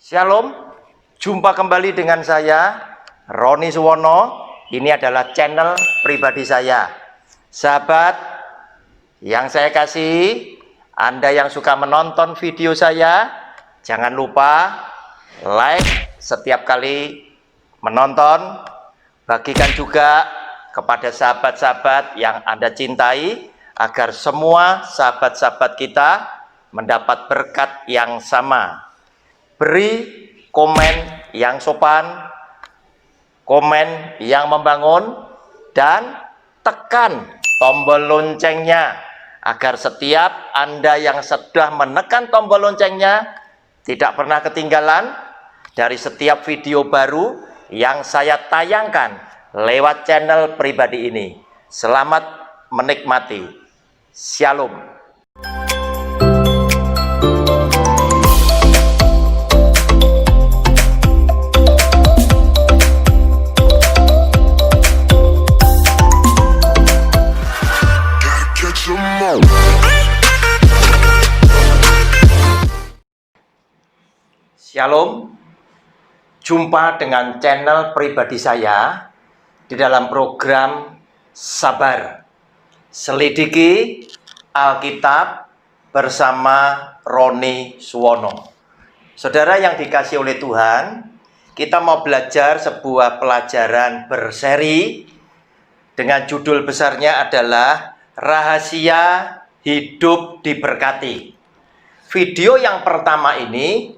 Shalom, jumpa kembali dengan saya Roni Suwono. Ini adalah channel pribadi saya. Sahabat yang saya kasih, Anda yang suka menonton video saya, jangan lupa like setiap kali menonton. Bagikan juga kepada sahabat-sahabat yang Anda cintai, agar semua sahabat-sahabat kita mendapat berkat yang sama. Beri komen yang sopan, komen yang membangun, dan tekan tombol loncengnya agar setiap Anda yang sudah menekan tombol loncengnya tidak pernah ketinggalan dari setiap video baru yang saya tayangkan lewat channel pribadi ini. Selamat menikmati. Shalom. Shalom, jumpa dengan channel pribadi saya di dalam program Sabar, Selidiki Alkitab bersama Roni Suwono. Saudara yang dikasih oleh Tuhan, kita mau belajar sebuah pelajaran berseri dengan judul besarnya adalah Rahasia Hidup Diberkati. Video yang pertama ini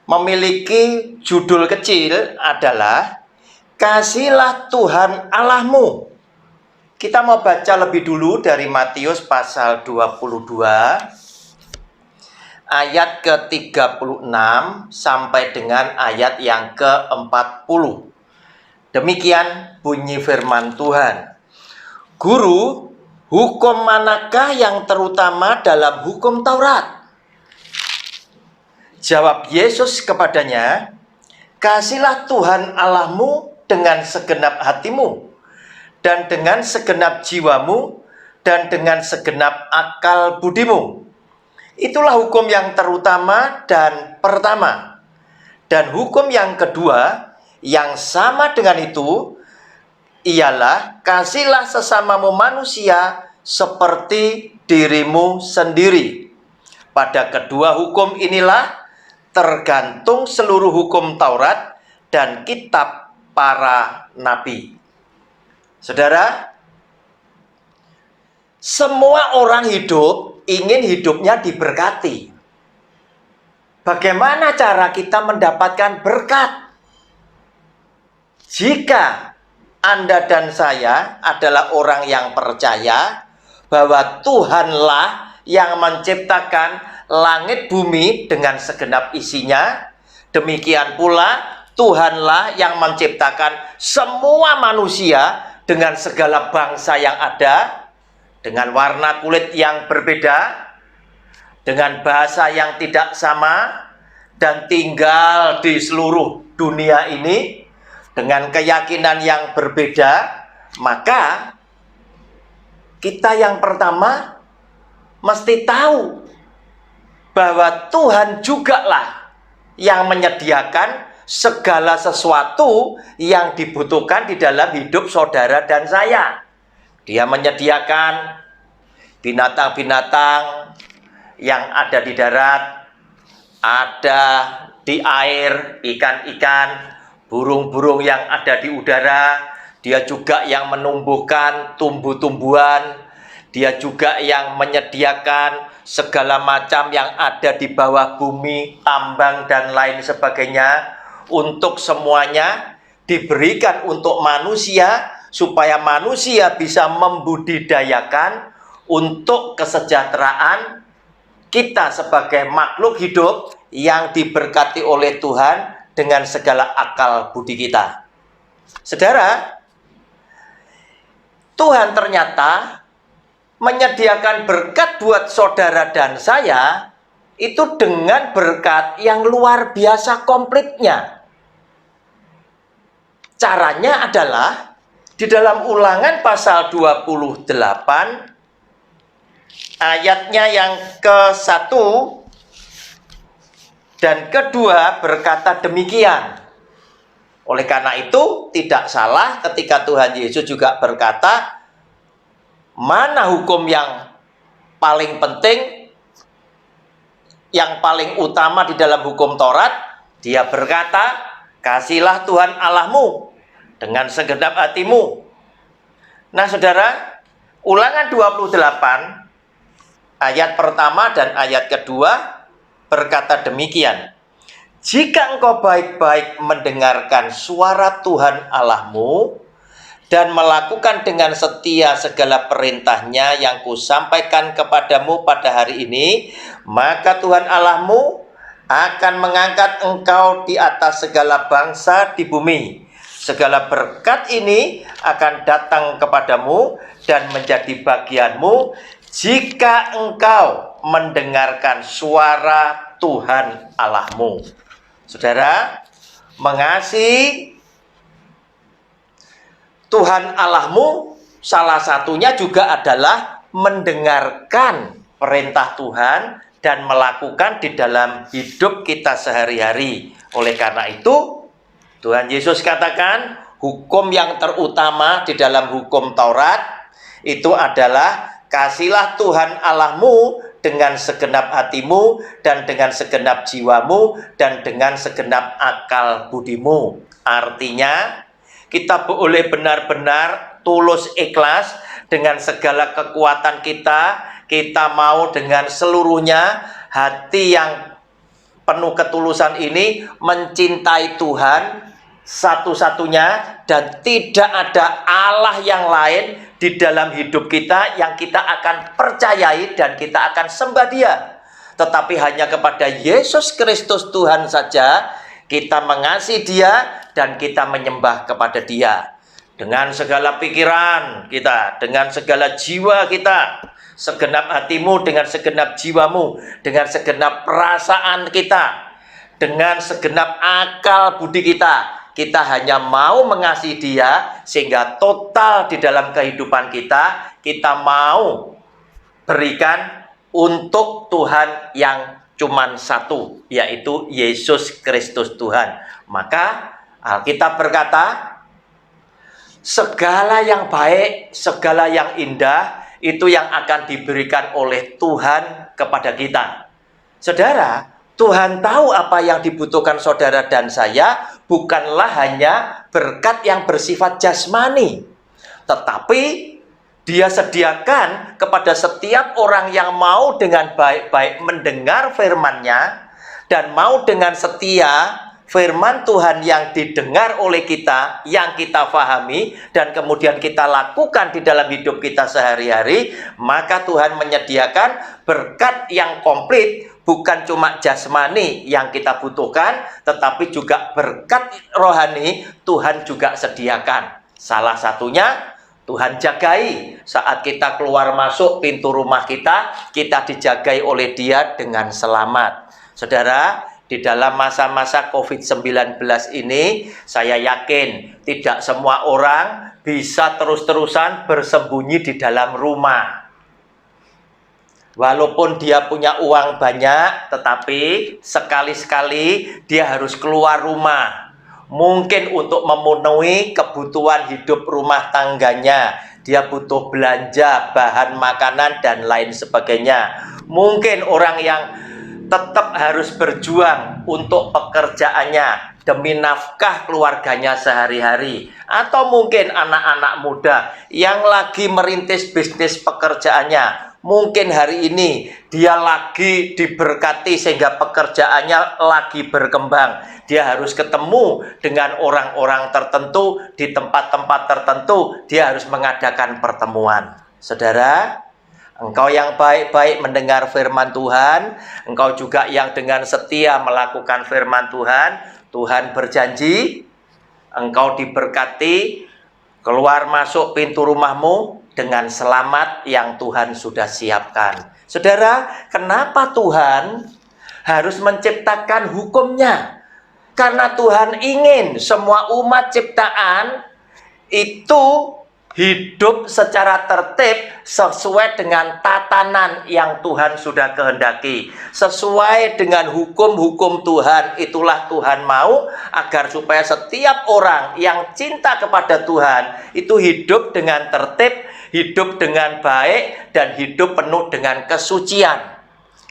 memiliki judul kecil adalah Kasihlah Tuhan Allahmu. Kita mau baca lebih dulu dari Matius pasal 22 ayat ke-36 sampai dengan ayat yang ke-40. Demikian bunyi firman Tuhan. Guru, hukum manakah yang terutama dalam hukum Taurat? Jawab Yesus kepadanya, kasihlah Tuhan Allahmu dengan segenap hatimu, dan dengan segenap jiwamu, dan dengan segenap akal budimu. Itulah hukum yang terutama dan pertama. Dan hukum yang kedua, yang sama dengan itu, ialah kasihlah sesamamu manusia seperti dirimu sendiri. Pada kedua hukum inilah tergantung seluruh hukum Taurat dan kitab para nabi. Saudara, semua orang hidup ingin hidupnya diberkati. Bagaimana cara kita mendapatkan berkat? Jika Anda dan saya adalah orang yang percaya bahwa Tuhanlah yang menciptakan langit bumi dengan segenap isinya, demikian pula Tuhanlah yang menciptakan semua manusia dengan segala bangsa yang ada, dengan warna kulit yang berbeda, dengan bahasa yang tidak sama, dan tinggal di seluruh dunia ini dengan keyakinan yang berbeda. Maka kita yang pertama mesti tahu bahwa Tuhan jugalah yang menyediakan segala sesuatu yang dibutuhkan di dalam hidup saudara dan saya. Dia menyediakan binatang-binatang yang ada di darat, ada di air, ikan-ikan, burung-burung yang ada di udara. Dia juga yang menumbuhkan tumbuh-tumbuhan. Dia juga yang menyediakan segala macam yang ada di bawah bumi, tambang dan lain sebagainya. Untuk semuanya diberikan untuk manusia, supaya manusia bisa membudidayakan untuk kesejahteraan kita sebagai makhluk hidup yang diberkati oleh Tuhan dengan segala akal budi kita. Saudara, Tuhan ternyata menyediakan berkat buat saudara dan saya itu dengan berkat yang luar biasa komplitnya. Caranya adalah di dalam Ulangan pasal 28 ayatnya yang ke-1 dan kedua berkata demikian. Oleh karena itu tidak salah ketika Tuhan Yesus juga berkata, mana hukum yang paling penting, yang paling utama di dalam hukum Taurat? Dia berkata, kasihlah Tuhan Allahmu dengan segenap hatimu. Nah saudara, Ulangan 28 ayat pertama dan ayat kedua berkata demikian. Jika engkau baik-baik mendengarkan suara Tuhan Allahmu dan melakukan dengan setia segala perintahnya yang kusampaikan kepadamu pada hari ini, maka Tuhan Allahmu akan mengangkat engkau di atas segala bangsa di bumi. Segala berkat ini akan datang kepadamu dan menjadi bagianmu jika engkau mendengarkan suara Tuhan Allahmu. Saudara, mengasihi Tuhan Allahmu salah satunya juga adalah mendengarkan perintah Tuhan dan melakukan di dalam hidup kita sehari-hari. Oleh karena itu, Tuhan Yesus katakan, hukum yang terutama di dalam hukum Taurat itu adalah kasihlah Tuhan Allahmu dengan segenap hatimu dan dengan segenap jiwamu dan dengan segenap akal budimu. Artinya, kita boleh benar-benar tulus ikhlas dengan segala kekuatan kita. Kita mau dengan seluruhnya, hati yang penuh ketulusan ini mencintai Tuhan satu-satunya, dan tidak ada Allah yang lain di dalam hidup kita yang kita akan percayai dan kita akan sembah Dia. Tetapi hanya kepada Yesus Kristus Tuhan saja kita mengasihi Dia dan kita menyembah kepada Dia. Dengan segala pikiran kita, dengan segala jiwa kita, segenap hatimu, dengan segenap jiwamu, dengan segenap perasaan kita, dengan segenap akal budi kita. Kita hanya mau mengasihi Dia sehingga total di dalam kehidupan kita, kita mau berikan untuk Tuhan yang cuman satu, yaitu Yesus Kristus Tuhan. Maka Alkitab berkata, segala yang baik, segala yang indah, itu yang akan diberikan oleh Tuhan kepada kita. Saudara, Tuhan tahu apa yang dibutuhkan saudara dan saya, bukanlah hanya berkat yang bersifat jasmani, tetapi Dia sediakan kepada setiap orang yang mau dengan baik-baik mendengar firman-Nya dan mau dengan setia firman Tuhan yang didengar oleh kita, yang kita pahami dan kemudian kita lakukan di dalam hidup kita sehari-hari, maka Tuhan menyediakan berkat yang komplit. Bukan cuma jasmani yang kita butuhkan, tetapi juga berkat rohani Tuhan juga sediakan. Salah satunya Tuhan jagai saat kita keluar masuk pintu rumah kita dijagai oleh Dia dengan selamat. Saudara, di dalam masa-masa COVID-19 ini, saya yakin tidak semua orang bisa terus-terusan bersembunyi di dalam rumah. Walaupun dia punya uang banyak, tetapi sekali-sekali dia harus keluar rumah. Mungkin untuk memenuhi kebutuhan hidup rumah tangganya. Dia butuh belanja, bahan makanan, dan lain sebagainya. Mungkin orang yang tetap harus berjuang untuk pekerjaannya demi nafkah keluarganya sehari-hari. Atau mungkin anak-anak muda yang lagi merintis bisnis pekerjaannya. Mungkin hari ini dia lagi diberkati sehingga pekerjaannya lagi berkembang. Dia harus ketemu dengan orang-orang tertentu di tempat-tempat tertentu. Dia harus mengadakan pertemuan. Saudara, engkau yang baik-baik mendengar firman Tuhan, engkau juga yang dengan setia melakukan firman Tuhan, Tuhan berjanji engkau diberkati keluar masuk pintu rumahmu dengan selamat yang Tuhan sudah siapkan. Saudara, kenapa Tuhan harus menciptakan hukumnya? Karena Tuhan ingin semua umat ciptaan itu hidup secara tertib sesuai dengan tatanan yang Tuhan sudah kehendaki, sesuai dengan hukum-hukum Tuhan. Itulah Tuhan mau, agar supaya setiap orang yang cinta kepada Tuhan itu hidup dengan tertib, hidup dengan baik, dan hidup penuh dengan kesucian.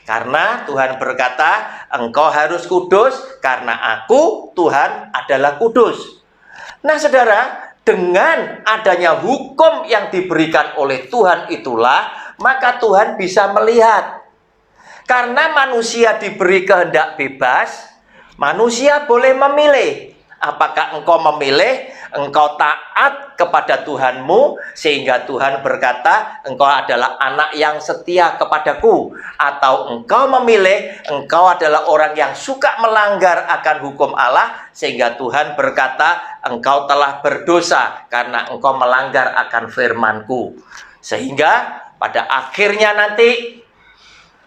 Karena Tuhan berkata, engkau harus kudus karena aku, Tuhan, adalah kudus. Nah, saudara, dengan adanya hukum yang diberikan oleh Tuhan itulah, maka Tuhan bisa melihat. Karena manusia diberi kehendak bebas, manusia boleh memilih. Apakah engkau memilih, engkau taat kepada Tuhanmu, sehingga Tuhan berkata, engkau adalah anak yang setia kepadaku. Atau engkau memilih, engkau adalah orang yang suka melanggar akan hukum Allah, sehingga Tuhan berkata, engkau telah berdosa karena engkau melanggar akan firman-Ku. Sehingga pada akhirnya nanti,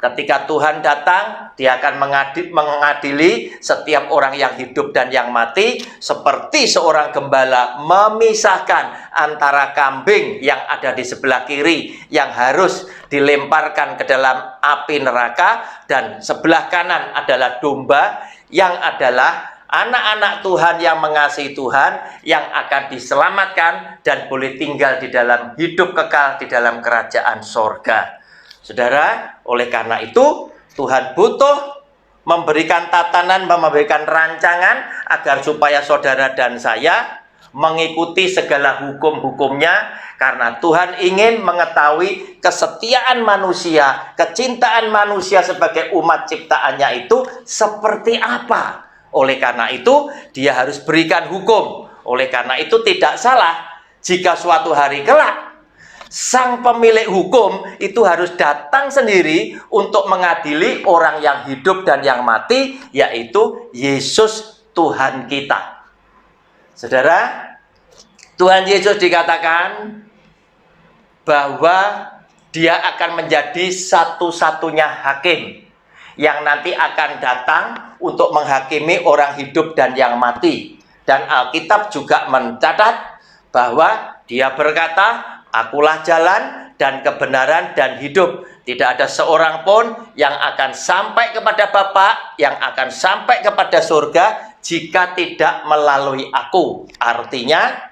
ketika Tuhan datang, Dia akan mengadili setiap orang yang hidup dan yang mati, seperti seorang gembala memisahkan antara kambing yang ada di sebelah kiri yang harus dilemparkan ke dalam api neraka, dan sebelah kanan adalah domba yang adalah anak-anak Tuhan yang mengasihi Tuhan, yang akan diselamatkan dan boleh tinggal di dalam hidup kekal di dalam kerajaan sorga. Saudara, oleh karena itu Tuhan butuh memberikan tatanan, memberikan rancangan agar supaya saudara dan saya mengikuti segala hukum-hukumnya, karena Tuhan ingin mengetahui kesetiaan manusia, kecintaan manusia sebagai umat ciptaannya itu seperti apa. Oleh karena itu Dia harus berikan hukum. Oleh karena itu tidak salah jika suatu hari kelak sang pemilik hukum itu harus datang sendiri untuk mengadili orang yang hidup dan yang mati, yaitu Yesus Tuhan kita. Saudara, Tuhan Yesus dikatakan bahwa Dia akan menjadi satu-satunya hakim yang nanti akan datang untuk menghakimi orang hidup dan yang mati. Dan Alkitab juga mencatat bahwa Dia berkata, akulah jalan dan kebenaran dan hidup. Tidak ada seorang pun yang akan sampai kepada Bapa, yang akan sampai kepada surga, jika tidak melalui aku. Artinya,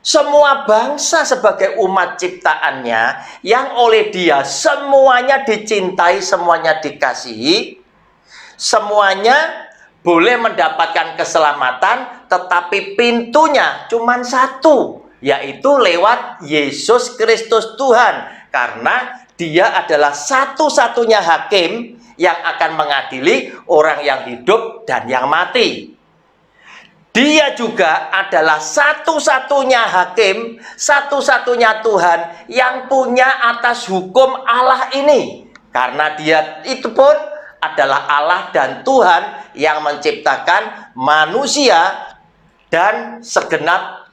semua bangsa sebagai umat ciptaannya, yang oleh Dia semuanya dicintai, semuanya dikasihi, semuanya boleh mendapatkan keselamatan, tetapi pintunya cuma satu, yaitu lewat Yesus Kristus Tuhan. Karena Dia adalah satu-satunya hakim yang akan mengadili orang yang hidup dan yang mati. Dia juga adalah satu-satunya hakim, satu-satunya Tuhan yang punya atas hukum Allah ini. Karena Dia itu pun adalah Allah dan Tuhan yang menciptakan manusia dan segenap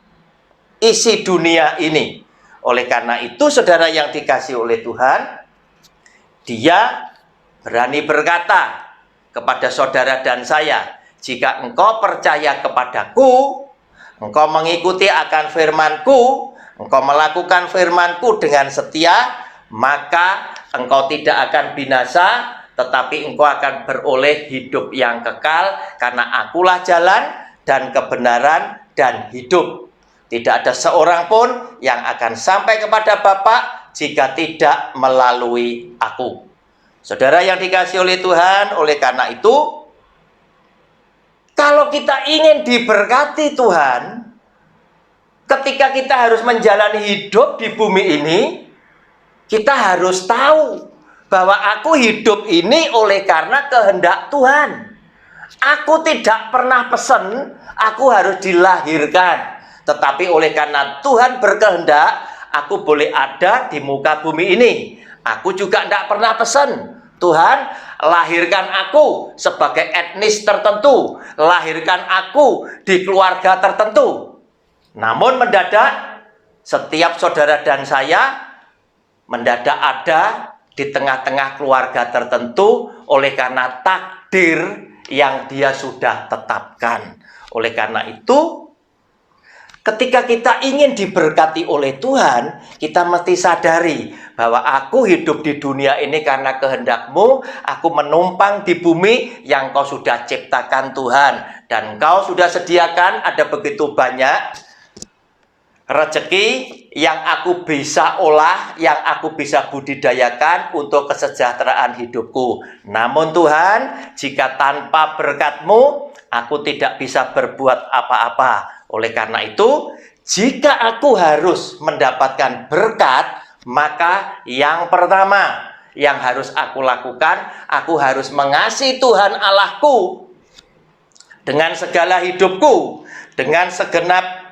isi dunia ini. Oleh karena itu, saudara yang dikasihi oleh Tuhan, Dia berani berkata kepada saudara dan saya, jika engkau percaya kepadaku, engkau mengikuti akan firman-Ku, engkau melakukan firman-Ku dengan setia, maka engkau tidak akan binasa, tetapi engkau akan beroleh hidup yang kekal, karena akulah jalan dan kebenaran dan hidup. Tidak ada seorang pun yang akan sampai kepada Bapa jika tidak melalui aku. Saudara yang dikasihi oleh Tuhan, oleh karena itu, kalau kita ingin diberkati Tuhan, ketika kita harus menjalani hidup di bumi ini, kita harus tahu bahwa aku hidup ini oleh karena kehendak Tuhan. Aku tidak pernah pesan aku harus dilahirkan, tetapi oleh karena Tuhan berkehendak, aku boleh ada di muka bumi ini. Aku juga tidak pernah pesan, Tuhan, lahirkan aku sebagai etnis tertentu, lahirkan aku di keluarga tertentu. Namun mendadak, setiap saudara dan saya mendadak ada di tengah-tengah keluarga tertentu oleh karena takdir yang Dia sudah tetapkan. Oleh karena itu, ketika kita ingin diberkati oleh Tuhan, kita mesti sadari bahwa aku hidup di dunia ini karena kehendak-Mu, aku menumpang di bumi yang Kau sudah ciptakan Tuhan, dan Kau sudah sediakan ada begitu banyak rezeki yang aku bisa olah, yang aku bisa budidayakan untuk kesejahteraan hidupku. Namun Tuhan, jika tanpa berkat-Mu, aku tidak bisa berbuat apa-apa. Oleh karena itu, jika aku harus mendapatkan berkat, maka yang pertama yang harus aku lakukan, aku harus mengasihi Tuhan Allahku dengan segala hidupku, dengan segenap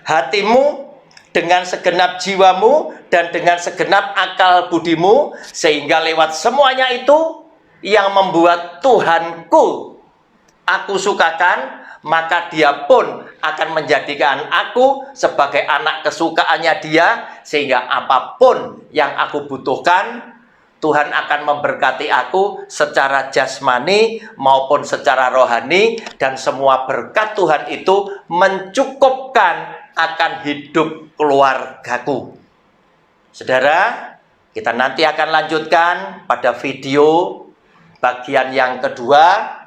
hatimu, dengan segenap jiwamu, dan dengan segenap akal budimu, sehingga lewat semuanya itu yang membuat Tuhanku aku sukakan, maka Dia pun akan menjadikan aku sebagai anak kesukaannya Dia, sehingga apapun yang aku butuhkan, Tuhan akan memberkati aku secara jasmani maupun secara rohani, dan semua berkat Tuhan itu mencukupkan akan hidup keluargaku. Saudara, kita nanti akan lanjutkan pada video bagian yang kedua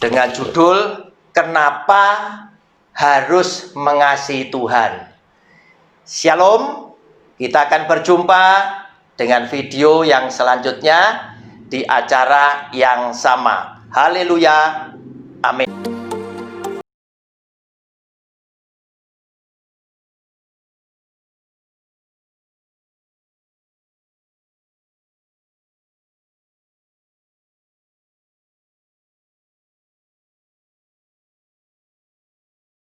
dengan judul Kenapa Harus Mengasihi Tuhan. Shalom, kita akan berjumpa dengan video yang selanjutnya di acara yang sama. Haleluya, amin.